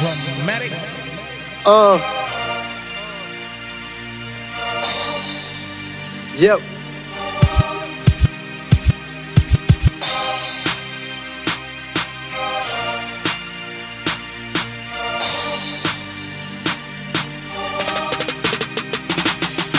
Dramatic. Yep.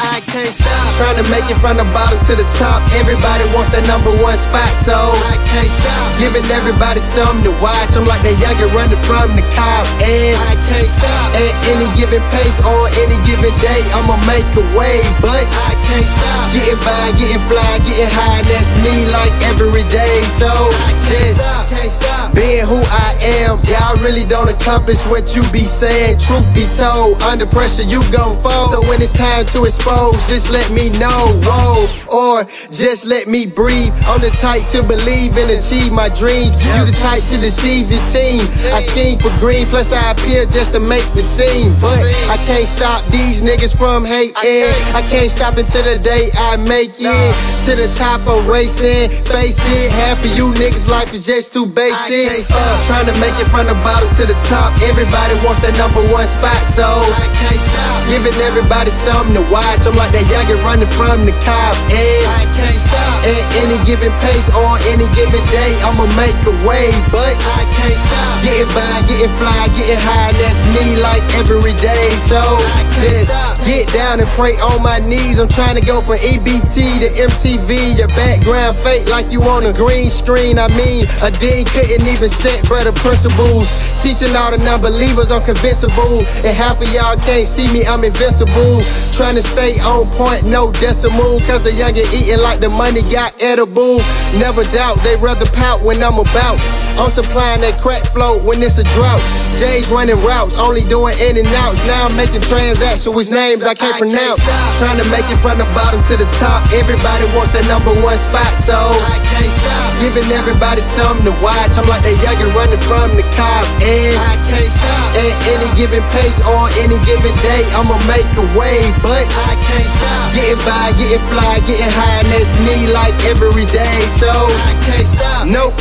I can't stop trying to make it from the bottom to the top. Everybody wants that #1 spot, so I can't stop giving everybody something to watch. I'm like that youngin' running from the cops, and I can't stop. At any given pace on any given day, I'ma make a way, but I can't stop getting by, getting fly, getting high. And that's me like every day, so I can't stop being who I am. Y'all really don't accomplish what you be saying. Truth be told, under pressure you gon' fold. So when it's time to expose, just let me know, whoa, or just let me breathe. I'm the type to believe and achieve my dreams. You the type to deceive your team. I scheme for green, plus I appear just to make the scene. But I can't stop these niggas from hating. I can't stop until the day I make it to the top. I'm racing, face it. Half of you niggas' life is just too basic. Trying to make it from the bottom to the top. Everybody wants that #1 spot, so I can't stop giving everybody something to watch. I'm like that youngin' running from the cops, and I can't stop. At any given pace on any given day, I'ma make a way, but I can't stop getting by, getting fly, getting high. And that's me like every day, so I can't stop. Get down and pray on my knees. I'm trying to go from EBT to MTV. Your background fake like you on a green screen. I mean, a dean couldn't even set better principles. Teaching all the non-believers I'm convincible, and half of y'all can't see me, I'm invincible. Trying to stay on point, no decimal, cause the youngin' eating like the money got edible. Never doubt, they rather pout when I'm about. I'm supplying that crack float when it's a drought. Jay's running routes, only doing in and outs. Now I'm making transactions with names I can't pronounce. Trying to make it from the bottom to the top. Everybody wants that #1 spot, so I can't stop giving everybody something to watch. I'm like that youngin' running from the cops, and I can't stop. At any given pace on any given day, I'ma make a way, but I can't stop getting by, getting fly, getting high. And that's me like every day, so I can't stop. Nope.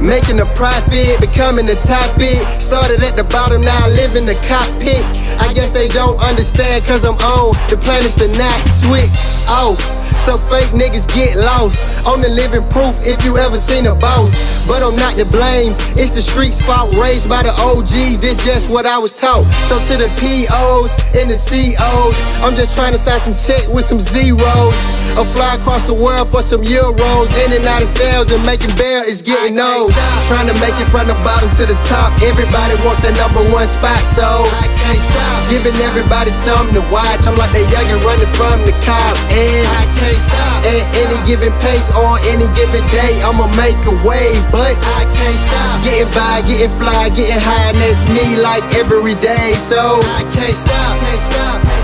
Making a profit, becoming the topic. Started at the bottom, now I live in the cockpit. I guess they don't understand, cause I'm on the planets to not switch off. So fake niggas get lost on the living proof if you ever seen a boss. But I'm not to blame, it's the street's fault. Raised by the OGs, this just what I was taught. So to the POs and the COs, I'm just trying to sign some check with some zeros. Or fly across the world for some euros. In and out of sales and making bail is getting old. Trying to make it from the bottom to the top. Everybody wants that #1 spot, so I can't stop giving everybody something to watch. I'm like that youngin' running from the cops, and I can't stop. At any given pace on any given day, I'ma make a way, but I can't stop getting by, getting fly, getting high. And that's me like every day, so I can't stop.